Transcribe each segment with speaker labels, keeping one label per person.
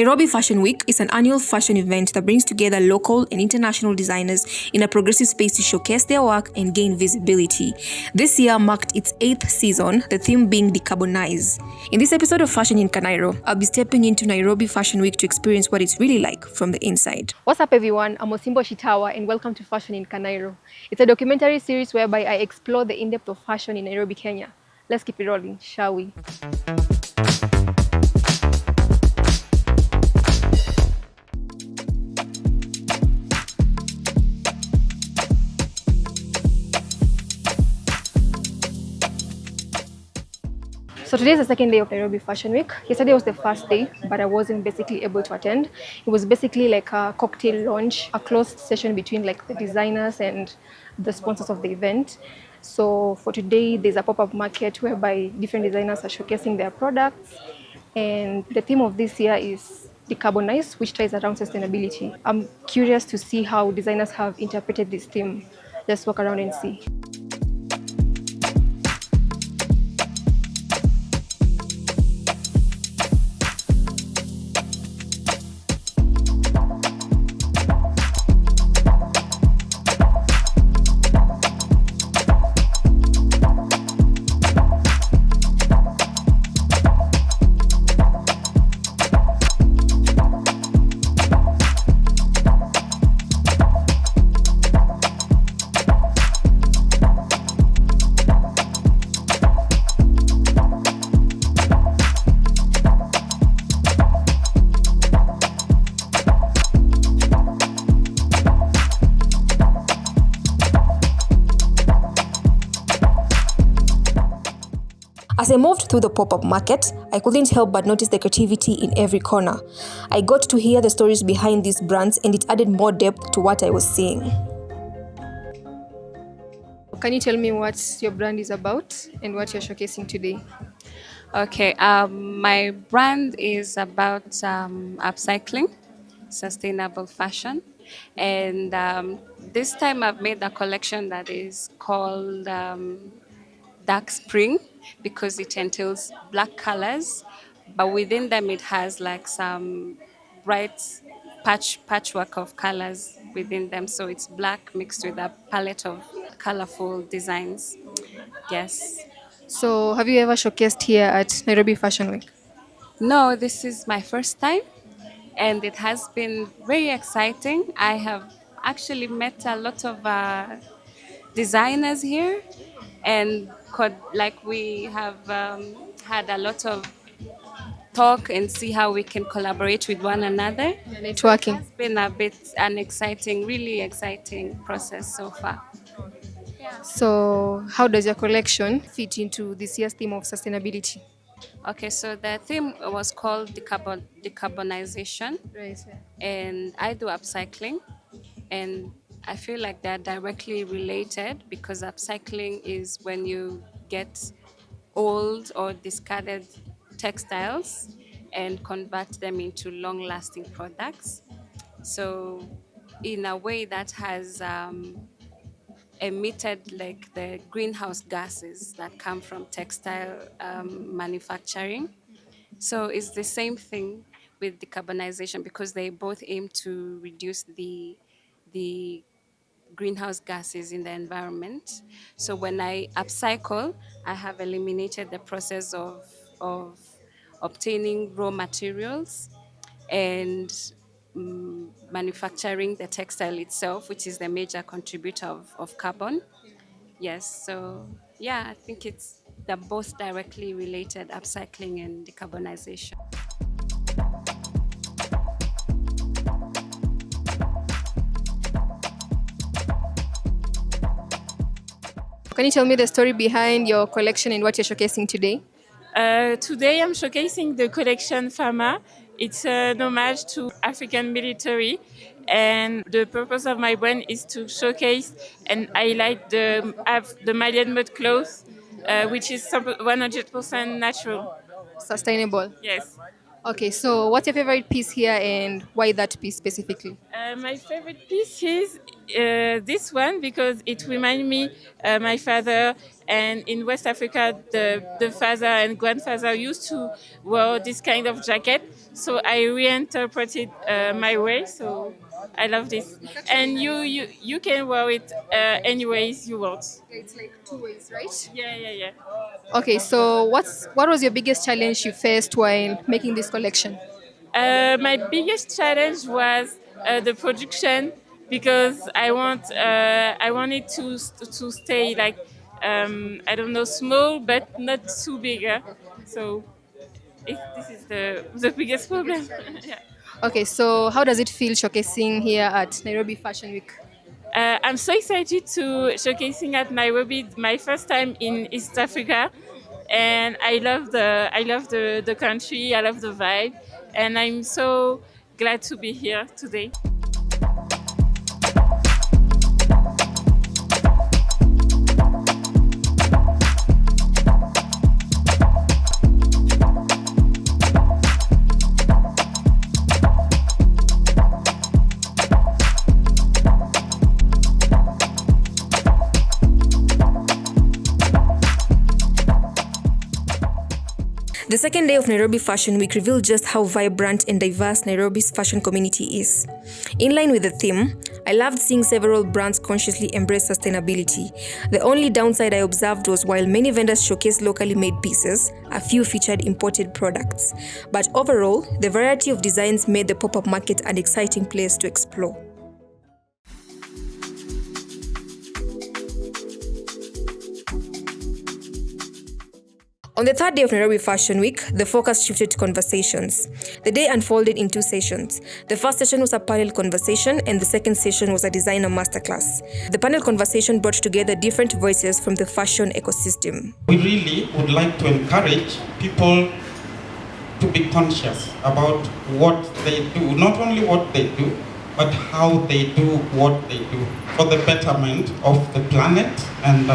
Speaker 1: Nairobi Fashion Week is an annual fashion event that brings together local and international designers in a progressive space to showcase their work and gain visibility. This year marked its 8th season, the theme being Decarbonize. In this episode of Fashion in Kanairo, I'll be stepping into Nairobi Fashion Week to experience what it's really like from the inside.
Speaker 2: What's up everyone, I'm Osimbo Shitawa and welcome to Fashion in Kanairo. It's a documentary series whereby I explore the in-depth of fashion in Nairobi, Kenya. Let's keep it rolling, shall we? So today is the second day of Nairobi Fashion Week. Yesterday was the first day, but I wasn't basically able to attend. It was basically like a cocktail launch, a closed session between like the designers and the sponsors of the event. So for today, there's a pop-up market whereby different designers are showcasing their products. And the theme of this year is Decarbonize, which ties around sustainability. I'm curious to see how designers have interpreted this theme. Let's walk around and see. As I moved through the pop-up market, I couldn't help but notice the creativity in every corner. I got to hear the stories behind these brands and it added more depth to what I was seeing. Can you tell me what your brand is about and what you're showcasing today?
Speaker 3: Okay, my brand is about upcycling, sustainable fashion, and this time I've made a collection that is called Dark Spring because it entails black colors, but within them it has like some bright patchwork of colors within them. So it's black mixed with a palette of colorful designs. Yes.
Speaker 2: So have you ever showcased here at Nairobi Fashion Week?
Speaker 3: No, this is my first time and it has been very exciting. I have actually met a lot of designers here and we have had a lot of talk and see how we can collaborate with one another.
Speaker 2: Networking.
Speaker 3: It's been really exciting process so far.
Speaker 2: So how does your collection fit into this year's theme of sustainability?
Speaker 3: Okay, so the theme was called decarbonization,
Speaker 2: Right.
Speaker 3: and I do upcycling, and I feel like they're directly related because upcycling is when you get old or discarded textiles and convert them into long-lasting products. So, in a way, that has emitted like the greenhouse gases that come from textile manufacturing. So it's the same thing with decarbonization because they both aim to reduce the greenhouse gases in the environment. So when I upcycle, I have eliminated the process of obtaining raw materials and manufacturing the textile itself, which is the major contributor of carbon. Yes, so yeah, I think they're both directly related, upcycling and decarbonization.
Speaker 2: Can you tell me the story behind your collection and what you're showcasing today?
Speaker 4: Today I'm showcasing the collection Fama. It's an homage to African military, and the purpose of my brand is to showcase and highlight the Malian mud cloth, which is 100% natural.
Speaker 2: Sustainable.
Speaker 4: Yes.
Speaker 2: Okay, so what's your favorite piece here and why that piece specifically?
Speaker 4: My favorite piece is this one because it reminds me my father, and in West Africa the father and grandfather used to wear this kind of jacket, so I reinterpreted my way. So I love this, and you can wear it any ways you want.
Speaker 2: It's like two ways, right?
Speaker 4: Yeah, yeah, yeah.
Speaker 2: Okay, so what was your biggest challenge you faced while making this collection?
Speaker 4: My biggest challenge was the production because I wanted to stay like I don't know, small but not too bigger. So this is the biggest problem. Yeah.
Speaker 2: Okay, so how does it feel showcasing here at Nairobi Fashion Week?
Speaker 4: I'm so excited to showcasing at Nairobi, my first time in East Africa, and I love the country, I love the vibe, and I'm so glad to be here today.
Speaker 1: The second day of Nairobi Fashion Week revealed just how vibrant and diverse Nairobi's fashion community is. In line with the theme, I loved seeing several brands consciously embrace sustainability. The only downside I observed was while many vendors showcased locally made pieces, a few featured imported products. But overall, the variety of designs made the pop-up market an exciting place to explore. On the third day of Nairobi Fashion Week, the focus shifted to conversations. The day unfolded in two sessions. The first session was a panel conversation, and the second session was a designer masterclass. The panel conversation brought together different voices from the fashion ecosystem.
Speaker 5: We really would like to encourage people to be conscious about what they do, not only what they do, but how they do what they do for the betterment of the planet and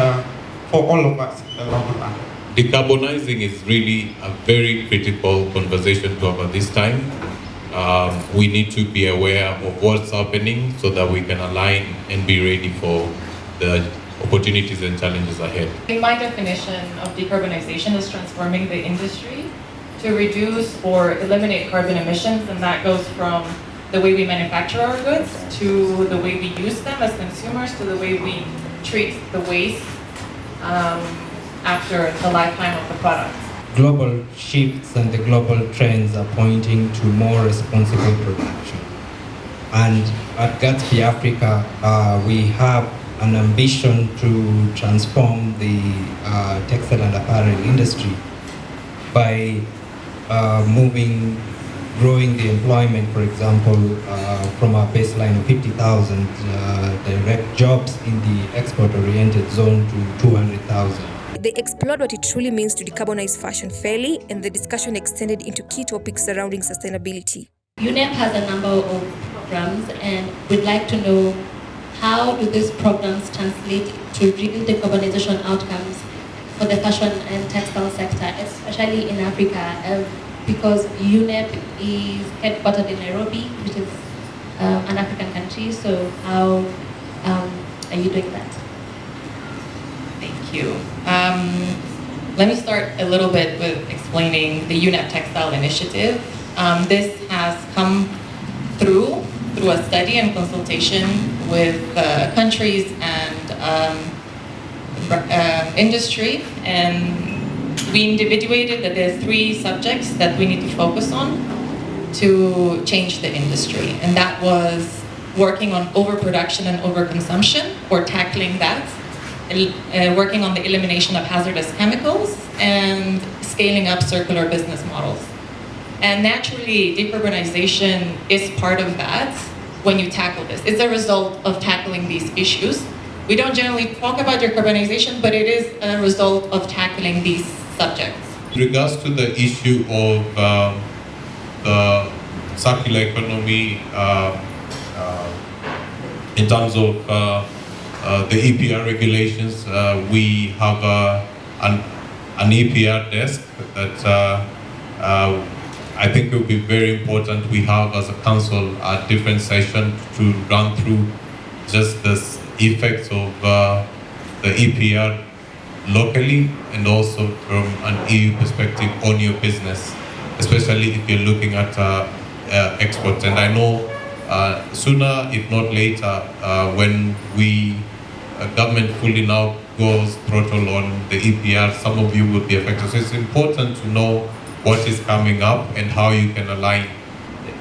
Speaker 5: for all of us in the long run.
Speaker 6: Decarbonizing is really a very critical conversation to have at this time. We need to be aware of what's happening so that we can align and be ready for the opportunities and challenges ahead.
Speaker 7: My definition of decarbonization is transforming the industry to reduce or eliminate carbon emissions, and that goes from the way we manufacture our goods to the way we use them as consumers to the way we treat the waste after the lifetime of the product.
Speaker 8: Global shifts and the global trends are pointing to more responsible production. And at Gatsby Africa, we have an ambition to transform the textile and apparel industry by growing the employment, for example, from a baseline of 50,000 direct jobs in the export-oriented zone to 200,000.
Speaker 1: They explored what it truly means to decarbonize fashion fairly, and the discussion extended into key topics surrounding sustainability.
Speaker 9: UNEP has a number of programs, and we'd like to know how do these programs translate to real decarbonization outcomes for the fashion and textile sector, especially in Africa, because UNEP is headquartered in Nairobi, which is an African country. So how are you doing that?
Speaker 7: Thank you. Let me start a little bit with explaining the UNEP Textile Initiative. This has come through a study and consultation with countries and industry, and we individuated that there are 3 subjects that we need to focus on to change the industry, and that was working on overproduction and overconsumption, or tackling that, working on the elimination of hazardous chemicals, and scaling up circular business models. And naturally, decarbonization is part of that when you tackle this. It's a result of tackling these issues. We don't generally talk about decarbonization, but it is a result of tackling these subjects.
Speaker 6: In regards to the issue of the circular economy, in terms of the EPR regulations, we have an EPR desk that I think it will be very important we have as a council a different session to run through just the effects of the EPR locally and also from an EU perspective on your business, especially if you're looking at exports. And I know sooner, if not later, when government fully now goes throttle on the EPR, some of you will be affected. So it's important to know what is coming up and how you can align.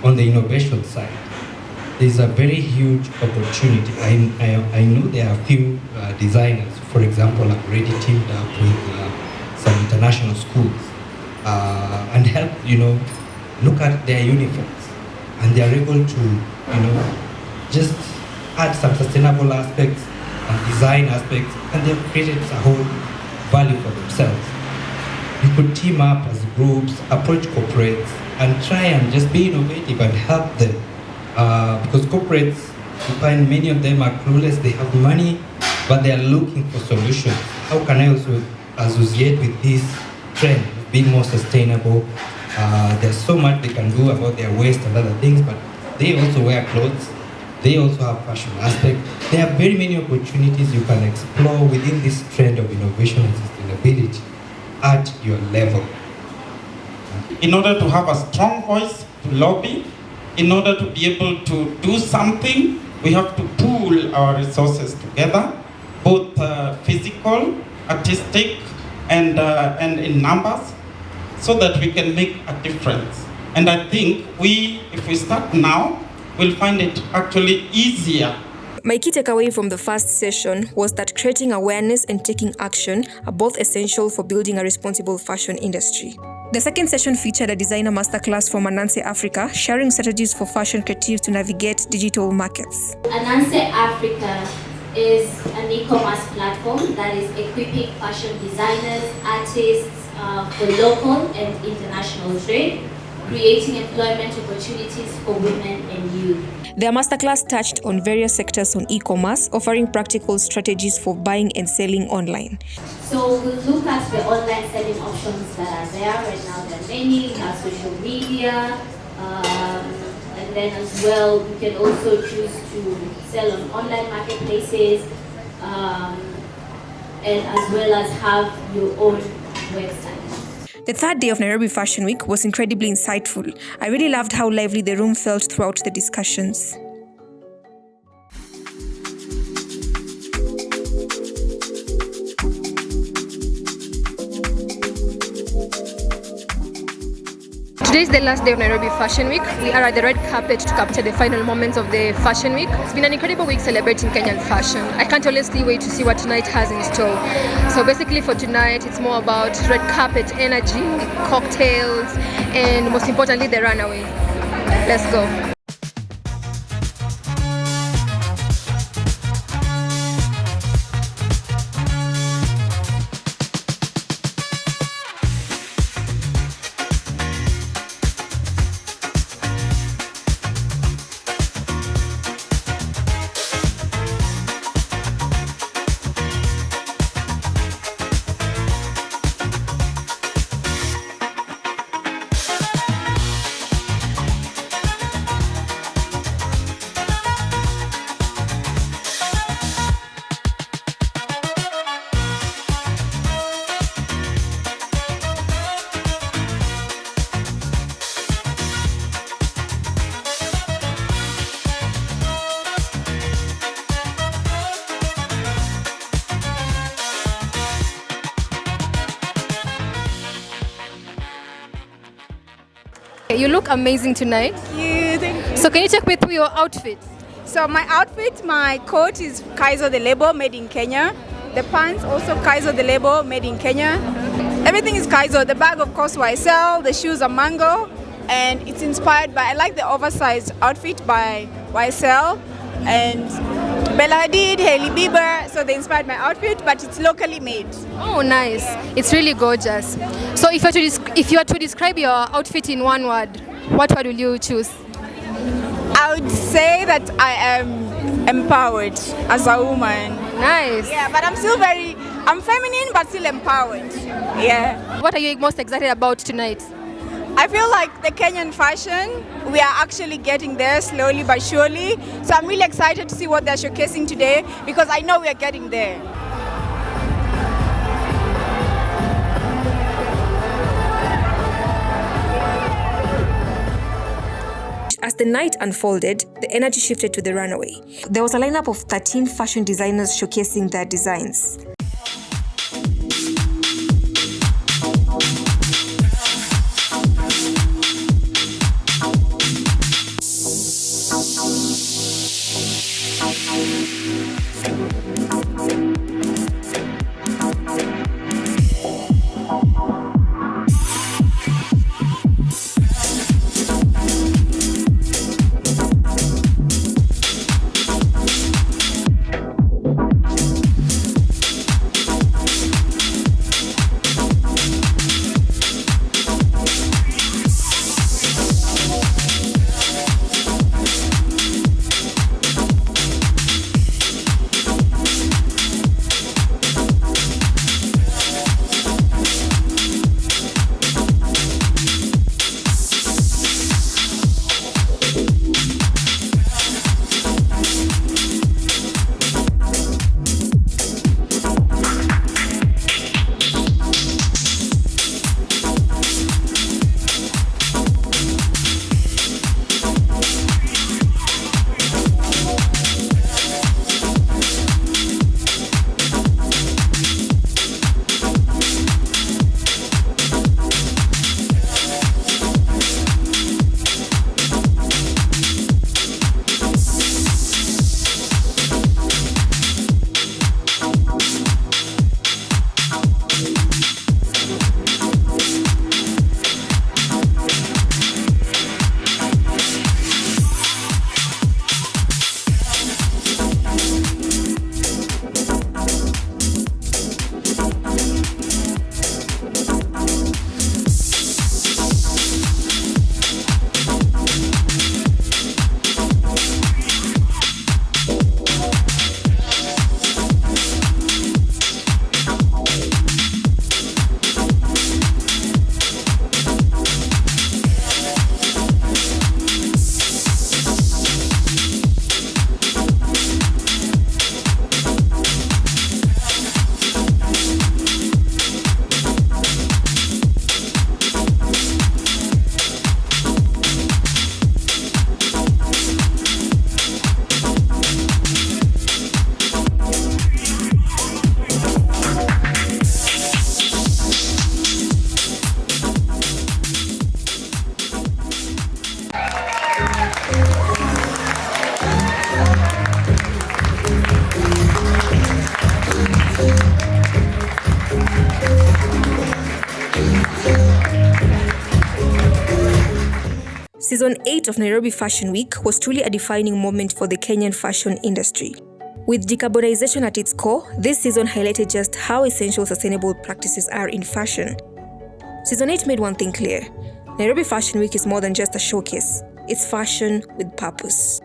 Speaker 8: On the innovation side, there's a very huge opportunity. I know there are a few designers, for example, I've already teamed up with some international schools and help, look at their uniforms, and they are able to, just add some sustainable aspects and design aspects, and they've created a whole value for themselves. You could team up as groups, approach corporates, and try and just be innovative and help them. Because corporates, you find many of them are clueless, they have money, but they are looking for solutions. How can I also associate with this trend of being more sustainable? There's so much they can do about their waste and other things, but they also wear clothes. They also have fashion aspect. There are very many opportunities you can explore within this trend of innovation and sustainability at your level.
Speaker 5: In order to have a strong voice to lobby, in order to be able to do something, we have to pool our resources together, both physical, artistic, and in numbers, so that we can make a difference. And I think if we start now, we'll find it actually easier.
Speaker 1: My key takeaway from the first session was that creating awareness and taking action are both essential for building a responsible fashion industry. The second session featured a designer masterclass from Ananse Africa, sharing strategies for fashion creatives to navigate digital markets.
Speaker 9: Ananse Africa is an e-commerce platform that is equipping fashion designers, artists for local and international trade, creating employment opportunities for women and youth.
Speaker 1: Their masterclass touched on various sectors on e-commerce, offering practical strategies for buying and selling online.
Speaker 9: So we'll look at the online selling options that are there right now. There are many. We have social media, and then as well, you can also choose to sell on online marketplaces, and as well as have your own website.
Speaker 1: The third day of Nairobi Fashion Week was incredibly insightful. I really loved how lively the room felt throughout the discussions.
Speaker 2: Today is the last day of Nairobi Fashion Week. We are at the red carpet to capture the final moments of the Fashion Week. It's been an incredible week celebrating Kenyan fashion. I can't honestly wait to see what tonight has in store. So basically for tonight, it's more about red carpet energy, cocktails, and most importantly, the Runaway. Let's go. You look amazing tonight.
Speaker 10: Thank you.
Speaker 2: So can you take me through your outfit?
Speaker 10: So my outfit, my coat is Kaizo the label, made in Kenya. The pants also Kaizo the label, made in Kenya. Everything is Kaizo. The bag, of course, YSL. The shoes are Mango, and it's inspired by. I like the oversized outfit by YSL and Bella Hadid, Hailey Bieber. So they inspired my outfit, but it's locally made.
Speaker 2: Oh, nice. It's really gorgeous. So if you were to describe your outfit in one word, what word will you choose?
Speaker 10: I would say that I am empowered as a woman.
Speaker 2: Nice.
Speaker 10: Yeah, but I'm feminine, but still empowered. Yeah.
Speaker 2: What are you most excited about tonight?
Speaker 10: I feel like the Kenyan fashion, we are actually getting there slowly but surely. So I'm really excited to see what they're showcasing today because I know we are getting there.
Speaker 1: As the night unfolded, the energy shifted to the Runaway. There was a lineup of 13 fashion designers showcasing their designs. Season 8 of Nairobi Fashion Week was truly a defining moment for the Kenyan fashion industry. With decarbonization at its core, this season highlighted just how essential sustainable practices are in fashion. Season 8 made one thing clear: Nairobi Fashion Week is more than just a showcase. It's fashion with purpose.